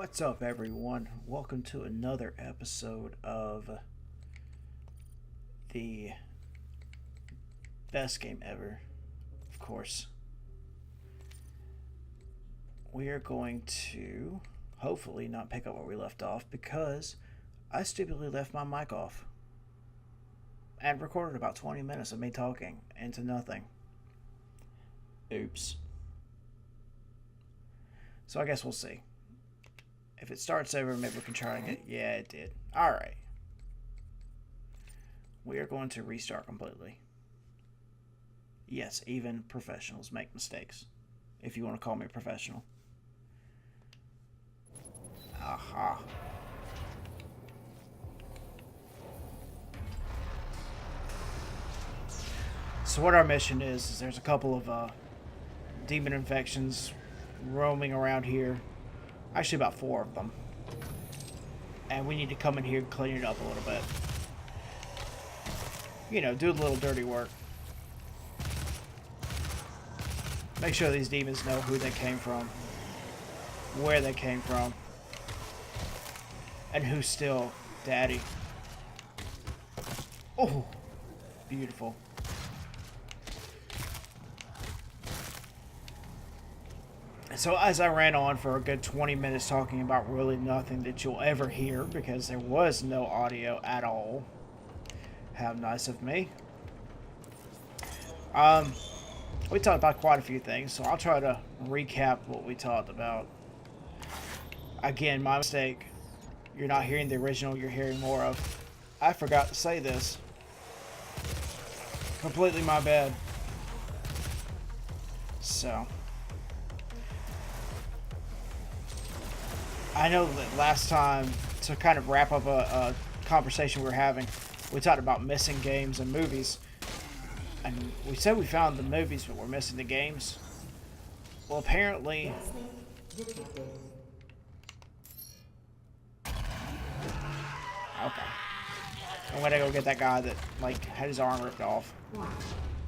What's up, everyone? Welcome to another episode of the best game ever, of course. We are going to hopefully not pick up where we left off because I stupidly left my mic off and recorded about 20 minutes of me talking into nothing. Oops. So I guess we'll see. If it starts over, maybe we can try again. Yeah, it did. Alright. We are going to restart completely. Yes, even professionals make mistakes. If you want to call me a professional. Aha. So what our mission is there's a couple of demon infections roaming around here. Actually, about 4 of them. And we need to come in here and clean it up a little bit. You know, do a little dirty work. Make sure these demons know who they came from. Where they came from. And who's still daddy. Oh, beautiful. So as I ran on for a good 20 minutes talking about really nothing that you'll ever hear because there was no audio at all. How nice of me. We talked about quite a few things, so I'll try to recap what we talked about. Again, my mistake. You're not hearing the original, you're hearing more of. I forgot to say this. Completely my bad. So I know that last time, to kind of wrap up a conversation we were having, we talked about missing games and movies. And we said we found the movies, but we're missing the games. Well, apparently... Okay. I'm gonna go get that guy that, like, had his arm ripped off.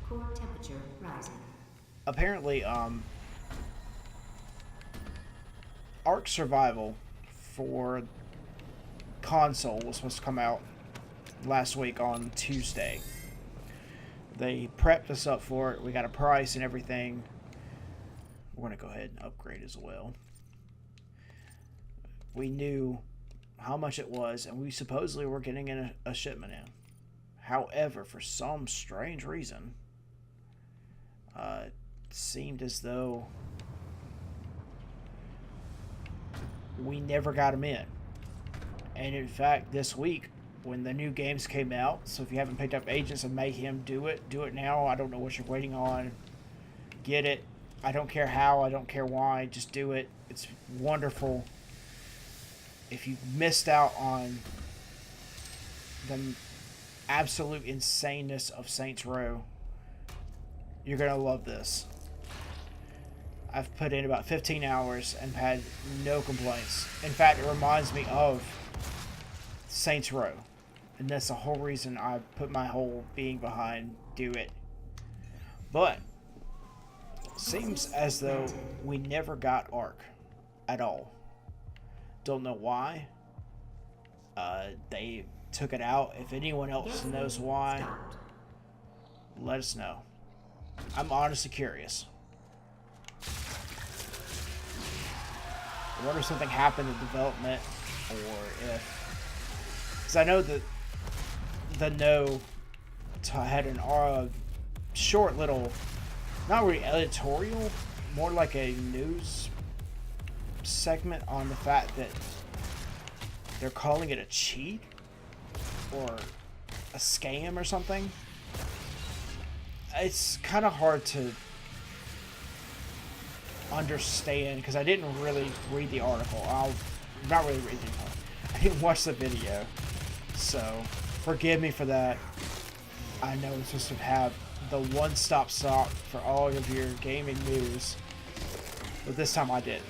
Core temperature rising. Apparently, Ark Survival for console was supposed to come out last week on Tuesday. They prepped us up for it. We got a price and everything. We're going to go ahead and upgrade as well. We knew how much it was, and we supposedly were getting in a shipment in. However, for some strange reason, it seemed as though we never got them in. And in fact, this week, when the new games came out, so if you haven't picked up Agents of Mayhem, do it now. I don't know what you're waiting on. Get it. I don't care how, I don't care why, just do it. It's wonderful. If you missed out on the absolute insaneness of Saints Row, you're gonna love this. I've put in about 15 hours and had no complaints. In fact, it reminds me of Saints Row. And that's the whole reason I put my whole being behind do it. But, seems as though we never got Ark at all. Don't know why. They took it out. If anyone else knows why, let us know. I'm honestly curious. I wonder if something happened in development, or if... Because I know that the No had an short little, not really editorial, more like a news segment on the fact that they're calling it a cheat or a scam or something. It's kind of hard to understand because I didn't really read the article. Not really read the article. I didn't watch the video, so forgive me for that. I know it's supposed to have the one-stop shop for all of your gaming news, but this time I didn't.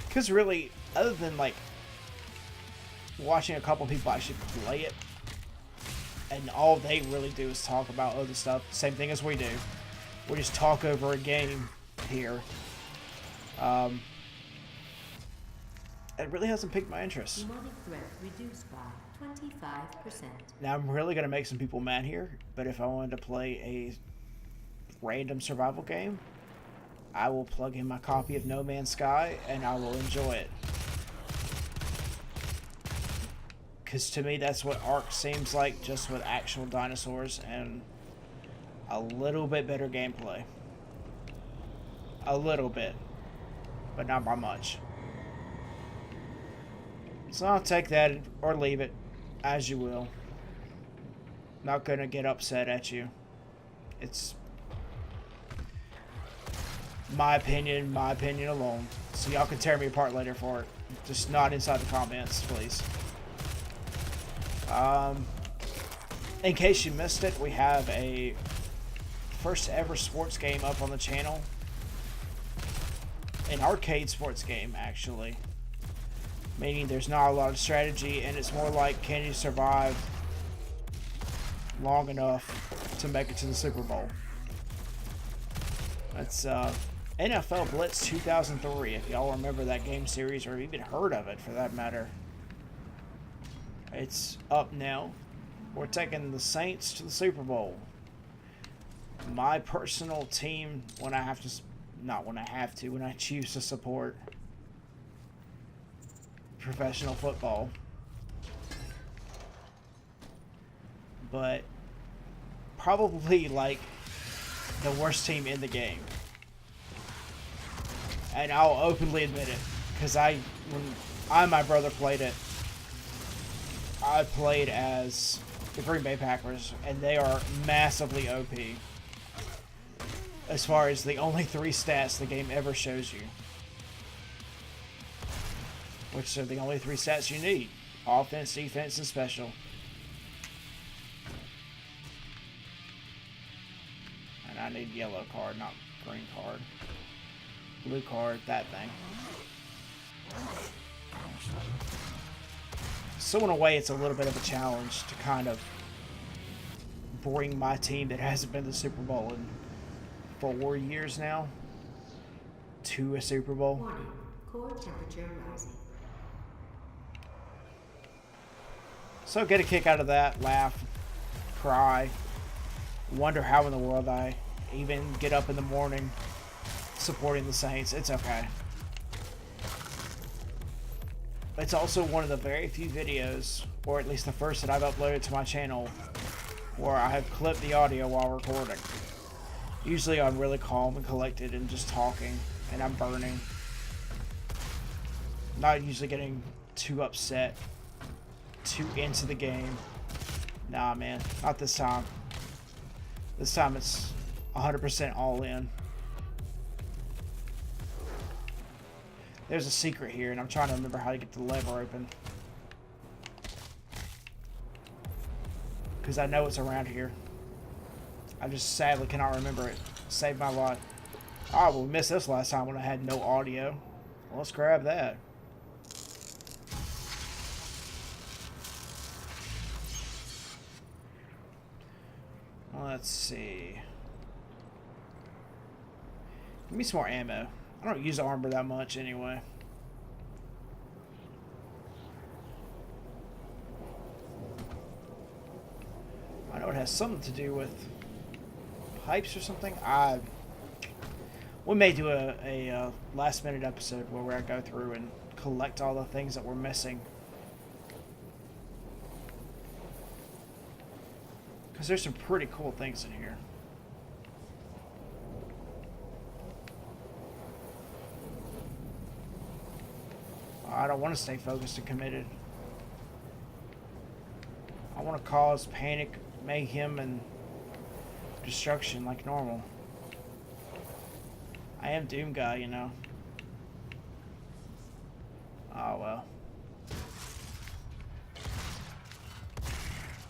Because really, other than like watching a couple people actually play it, and all they really do is talk about other stuff, same thing as we do. We just talk over a game here. that really hasn't piqued my interest. Demonic threat reduced by 25%. Now, I'm really going to make some people mad here, but if I wanted to play a random survival game, I will plug in my copy of No Man's Sky and I will enjoy it. Because to me, that's what Ark seems like, just with actual dinosaurs and a little bit better gameplay. A little bit, but not by much. So I'll take that or leave it, as you will. Not gonna get upset at you. It's my opinion alone. So y'all can tear me apart later for it. Just not inside the comments, please. In case you missed it, we have a first ever sports game up on the channel. An arcade sports game, actually. Meaning there's not a lot of strategy, and it's more like, can you survive long enough to make it to the Super Bowl? That's NFL Blitz 2003, if y'all remember that game series or even heard of it for that matter. It's up now. We're taking the Saints to the Super Bowl. My personal team, when I choose to support professional football. But probably like the worst team in the game. And I'll openly admit it, because when I and my brother played it, I played as the Green Bay Packers, and they are massively OP. As far as the only 3 stats the game ever shows you. Which are the only 3 stats you need. Offense, defense, and special. And I need yellow card, not green card. Blue card, that thing. So in a way, it's a little bit of a challenge to kind of bring my team that hasn't been to the Super Bowl in 4 years now to a Super Bowl. Warning, core temperature rising. So get a kick out of that, laugh, cry, wonder how in the world I even get up in the morning supporting the Saints. It's okay. It's also one of the very few videos, or at least the first that I've uploaded to my channel, where I have clipped the audio while recording. Usually I'm really calm and collected and just talking, and I'm burning. Not usually getting too upset, too into the game. Nah, man, not this time. This time it's 100% all in. There's a secret here, and I'm trying to remember how to get the lever open. Because I know it's around here. I just sadly cannot remember it. Saved my life. Oh, well, we missed this last time when I had no audio. Well, let's grab that. Let's see. Give me some more ammo. I don't use armor that much anyway. I know it has something to do with pipes or something. We may do a last minute episode where we're gonna go through and collect all the things that we're missing. Because there's some pretty cool things in here. I don't want to stay focused and committed. I want to cause panic, mayhem, and destruction like normal. I am Doom Guy, you know. Oh well.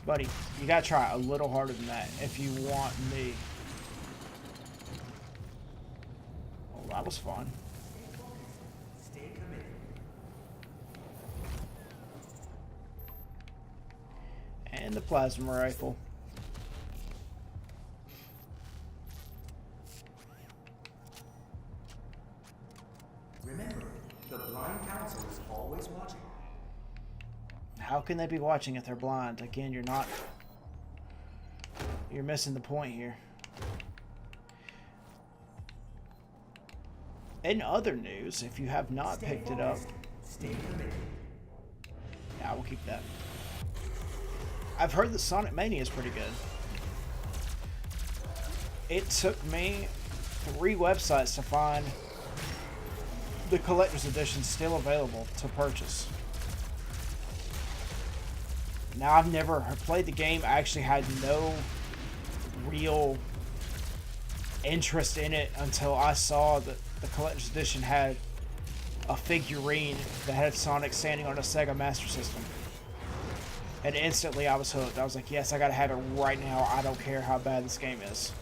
Buddy, you gotta try a little harder than that if you want me. Well, that was fun. And the plasma rifle. Remember, The blind council is always watching. How can they be watching if they're blind? Again, you're not... You're missing the point here. In other news, if you have not picked it up... Stay committed. Yeah, we'll keep that. I've heard that Sonic Mania is pretty good. It took me 3 websites to find the collector's edition still available to purchase. Now, I've never played the game. I actually had no real interest in it until I saw that the collector's edition had a figurine that had Sonic standing on a Sega Master System. And instantly I was hooked. I was like, yes, I gotta have it right now. I don't care how bad this game is.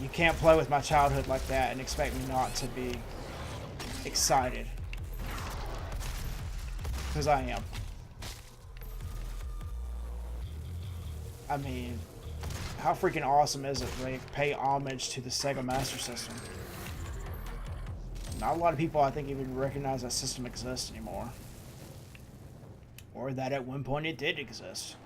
You can't play with my childhood like that and expect me not to be excited. Because I am. I mean, how freaking awesome is it they pay homage to the Sega Master System? Not a lot of people, I think, even recognize that system exists anymore. Or that at one point it did exist.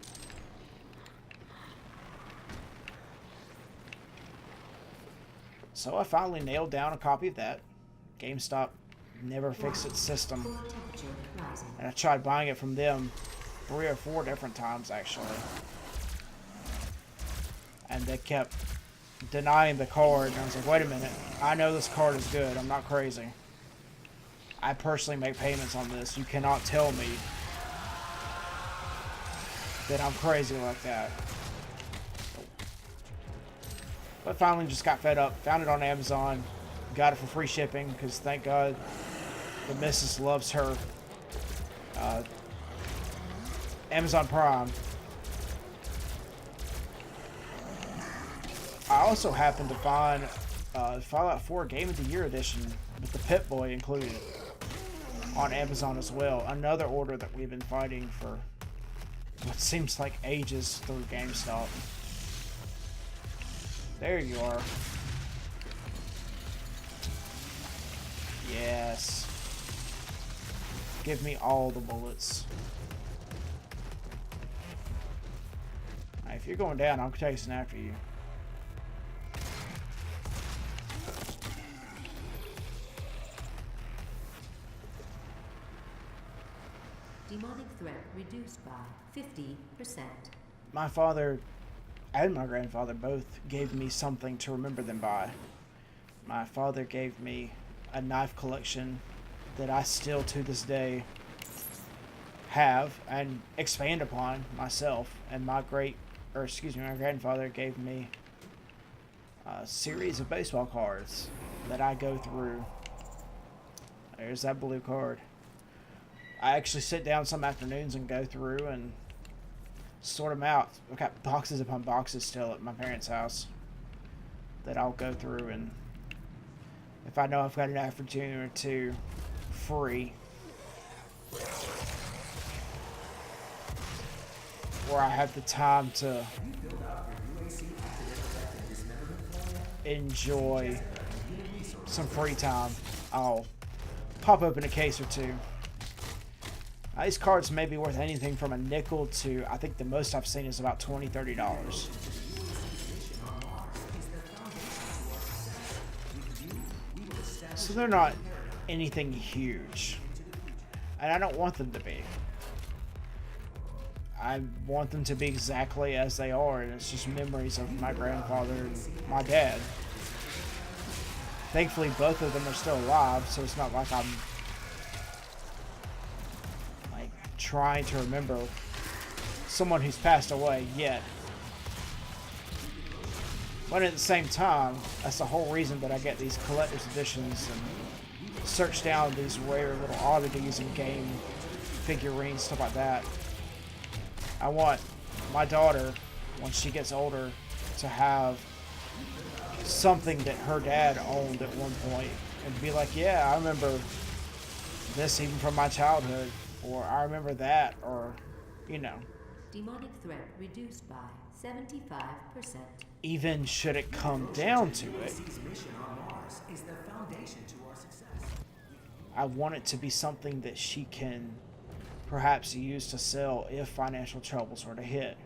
So I finally nailed down a copy of that. GameStop never fixed its system. Core temperature rising. And I tried buying it from them 3 or 4 different times, actually. And they kept denying the card. And I was like, wait a minute. I know this card is good. I'm not crazy. I personally make payments on this. You cannot tell me that I'm crazy like that. But finally just got fed up. Found it on Amazon. Got it for free shipping because thank God the missus loves her Amazon Prime. I also happened to find Fallout 4 Game of the Year edition with the Pip-Boy included on Amazon as well. Another order that we've been fighting for what seems like ages through GameStop. There you are. Yes. Give me all the bullets. Right, if you're going down, I'm chasing after you. Demonic threat reduced by 50%. My father and my grandfather both gave me something to remember them by. My father gave me a knife collection that I still to this day have and expand upon myself. And my grandfather gave me a series of baseball cards that I go through. There's that blue card. I actually sit down some afternoons and go through and sort them out. I've got boxes upon boxes still at my parents' house that I'll go through, and if I know I've got an afternoon or two free or I have the time to enjoy some free time, I'll pop open a case or two. These cards may be worth anything from a nickel to, I think the most I've seen is about $20, $30. So they're not anything huge. And I don't want them to be. I want them to be exactly as they are, and it's just memories of my grandfather and my dad. Thankfully, both of them are still alive, so it's not like I'm trying to remember someone who's passed away yet. But at the same time, that's the whole reason that I get these collector's editions and search down these rare little oddities and game figurines, stuff like that. I want my daughter, when she gets older, to have something that her dad owned at one point and be like, yeah, I remember this even from my childhood. Or I remember that, or, you know. Demonic threat reduced by 75%. Even should it come down to it, mission on Mars is the foundation to our I want it to be something that she can perhaps use to sell if financial troubles were to hit.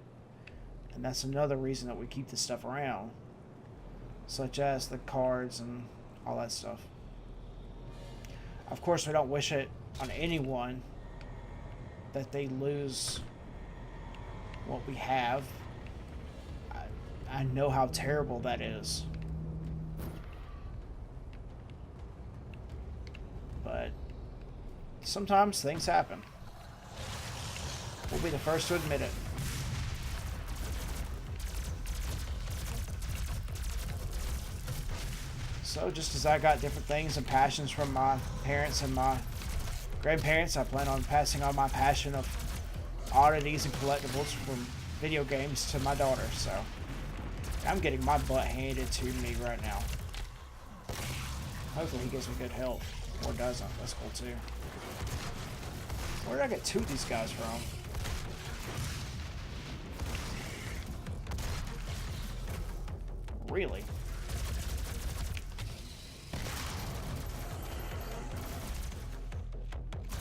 And that's another reason that we keep this stuff around, such as the cards and all that stuff. Of course, we don't wish it on anyone that they lose what we have. I know how terrible that is. But sometimes things happen. We'll be the first to admit it. So just as I got different things and passions from my parents and my grandparents, I plan on passing on my passion of oddities and collectibles from video games to my daughter. So I'm getting my butt handed to me right now. Hopefully he gives me good health. Or doesn't. That's cool too. Where did I get two of these guys from? Really?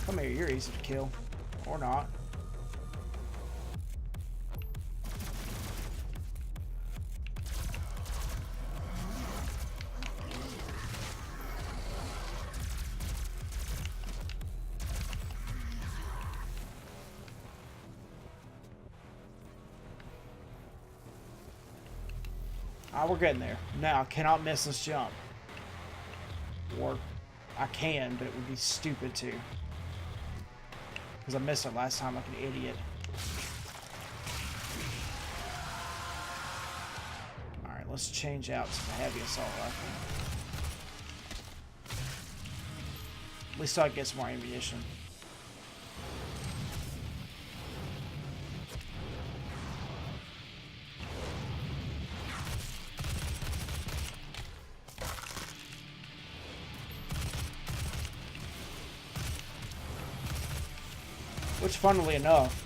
Come here, you're easy to kill. Or not. We're getting there. Now, I cannot miss this jump. Or, I can, but it would be stupid to. Because I missed it last time like an idiot. Alright, let's change out to the heavy assault rifle. At least I get some more ammunition. Which, funnily enough,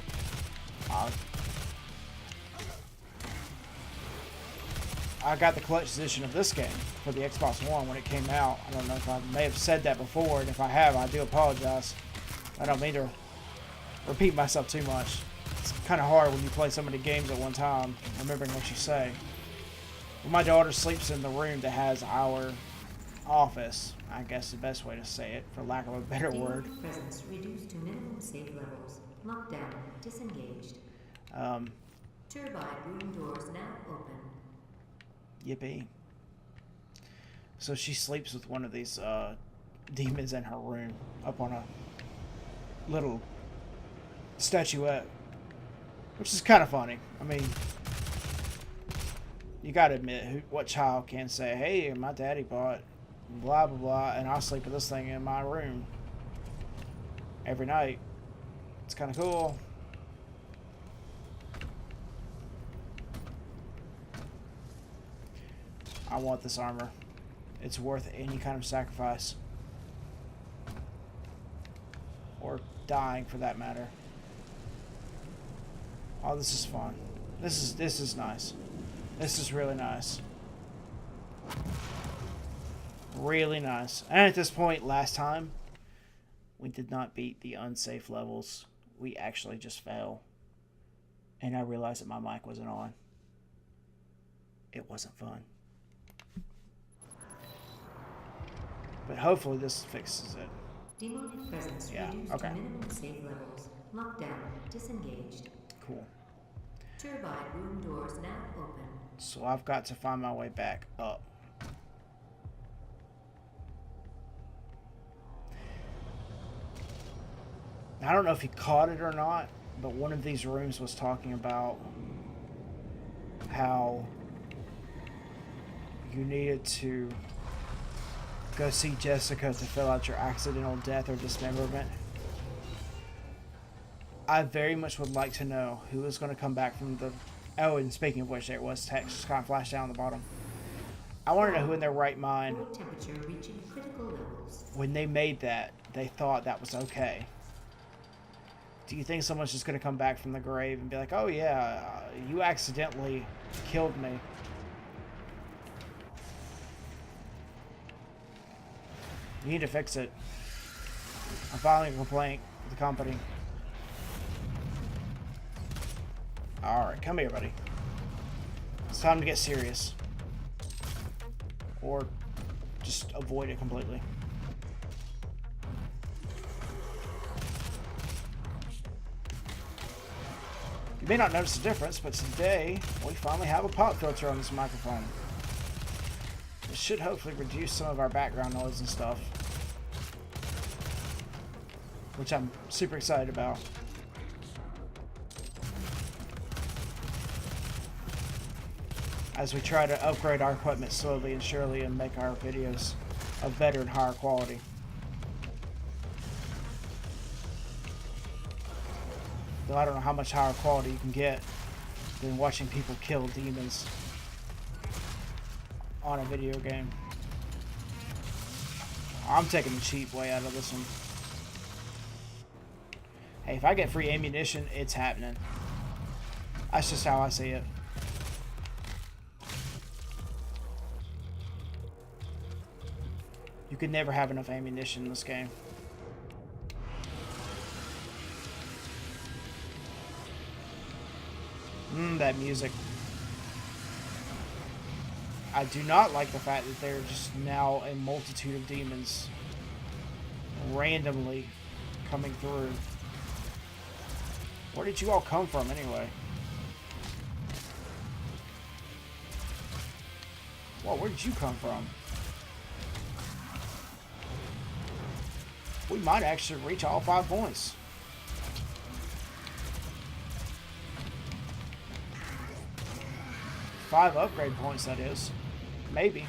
I got the collection edition of this game for the Xbox One when it came out. I don't know if I may have said that before, and if I have, I do apologize. I don't mean to repeat myself too much. It's kind of hard when you play so many games at one time, remembering what you say. When my daughter sleeps in the room that has our office, I guess the best way to say it, for lack of a better word. Presence reduced to minimum safe levels. Lockdown disengaged. Turbine room doors now open. Yippee. So she sleeps with one of these demons in her room, up on a little statuette, which is kind of funny. I mean, you gotta admit, what child can say, hey, my daddy bought blah blah blah, and I'll sleep with this thing in my room every night. It's kind of cool. I want this armor. It's worth any kind of sacrifice. Or dying, for that matter. Oh, this is fun. This is nice. This is really nice. Really nice. And at this point, last time, we did not beat the unsafe levels. We actually just fell. And I realized that my mic wasn't on. It wasn't fun. But hopefully this fixes it. Demonic presence reduced to minimum safe levels. Lockdown disengaged. Cool. Turbine room doors now open. So I've got to find my way back up. I don't know if he caught it or not, but one of these rooms was talking about how you needed to go see Jessica to fill out your accidental death or dismemberment. I very much would like to know who is going to come back from the... Oh, and speaking of which, there was text just kind of flashed down on the bottom. I want to know who in their right mind, temperature reaching critical levels. When they made that, they thought that was okay. Do you think someone's just going to come back from the grave and be like, oh yeah, you accidentally killed me? You need to fix it. I'm filing a complaint with the company. Alright, come here, buddy. It's time to get serious. Or just avoid it completely. You may not notice the difference, but today we finally have a pop filter on this microphone. It should hopefully reduce some of our background noise and stuff, which I'm super excited about. As we try to upgrade our equipment slowly and surely and make our videos of better and higher quality. Though I don't know how much higher quality you can get than watching people kill demons on a video game. I'm taking the cheap way out of this one. Hey, if I get free ammunition, it's happening. That's just how I see it. You could never have enough ammunition in this game. That music. I do not like the fact that there are just now a multitude of demons randomly coming through. Where did you all come from anyway? Whoa, where did you come from? We might actually reach all 5 points. Five upgrade points, that is. Maybe.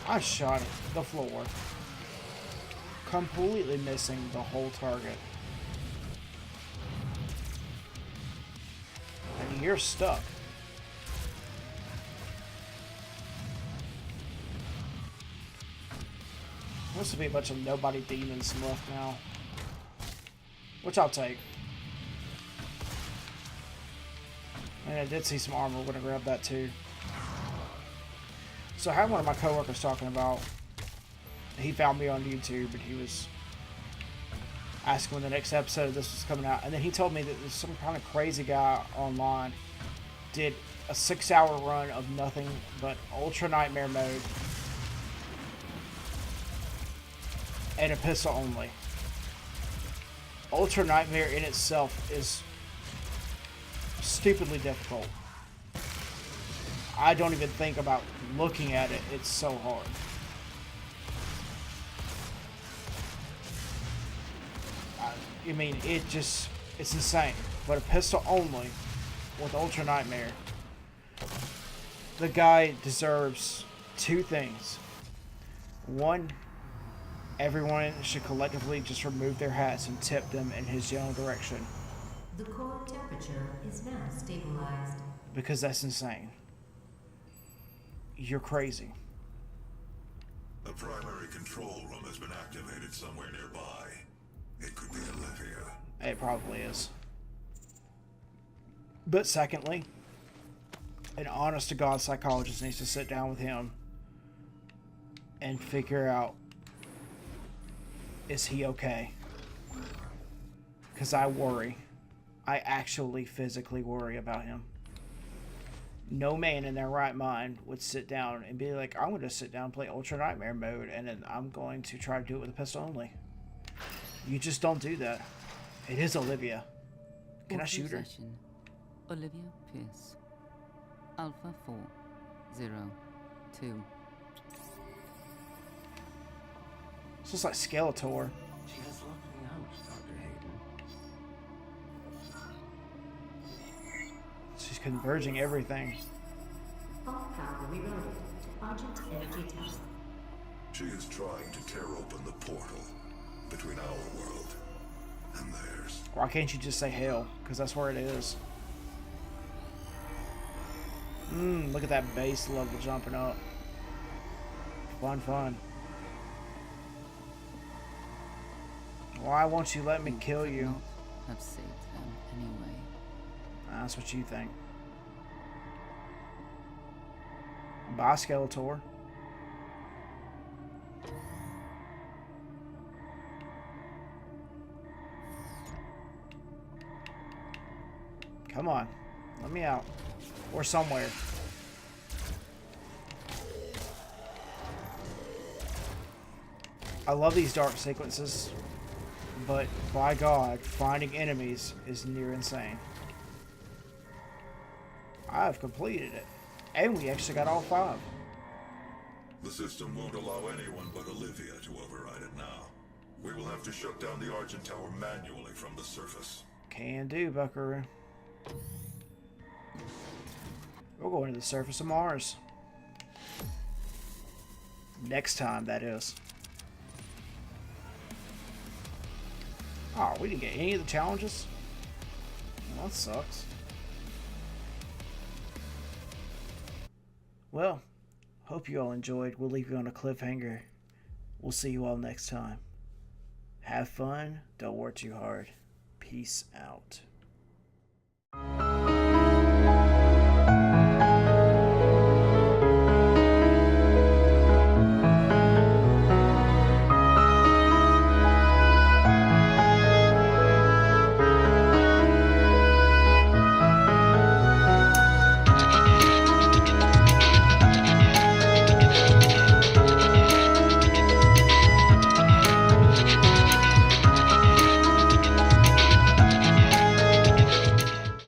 I shot at the floor. Completely missing the whole target. And you're stuck. Must be a bunch of nobody demons left now. Which I'll take. And I did see some armor. We're going to grab that too. So I had one of my coworkers talking about, he found me on YouTube and he was asking when the next episode of this was coming out. And then he told me that there's some kind of crazy guy online did a 6-hour run of nothing but Ultra Nightmare mode and a pistol only. Ultra Nightmare in itself is stupidly difficult. I don't even think about looking at it. It's so hard. I mean, it's insane. But a pistol only with Ultra Nightmare. The guy deserves 2 things. One, everyone should collectively just remove their hats and tip them in his general direction. The core temperature is now stabilized. Because that's insane. You're crazy. A primary control room has been activated somewhere nearby. It could be Olivia. It probably is. But secondly, an honest-to-God psychologist needs to sit down with him and figure out, is he okay? Because I worry. I actually physically worry about him. No man in their right mind would sit down and be like, I'm going to sit down and play Ultra Nightmare mode and then I'm going to try to do it with a pistol only. You just don't do that. It is Olivia. Can I shoot her? Olivia Pierce. Alpha 402. This looks like Skeletor. She has locked me out, Dr. Hayden. She's converging everything. All power rerouted to Argent Energy Tower. She is trying to tear open the portal between our world and theirs. Why can't you just say hell? Because that's where it is. Look at that base level jumping up. Fun, fun. Why won't you let me kill you? Have saved them anyway. That's what you think. Bye, Skeletor. Come on. Let me out. Or somewhere. I love these dark sequences, but by God, finding enemies is near insane. I have completed it. And we actually got all 5. The system won't allow anyone but Olivia to override it now. We will have to shut down the Argent Tower manually from the surface. Can do, Buckaroo. We're going to the surface of Mars. Next time, that is. Oh, we didn't get any of the challenges? Well, that sucks. Well, hope you all enjoyed. We'll leave you on a cliffhanger. We'll see you all next time. Have fun. Don't work too hard. Peace out.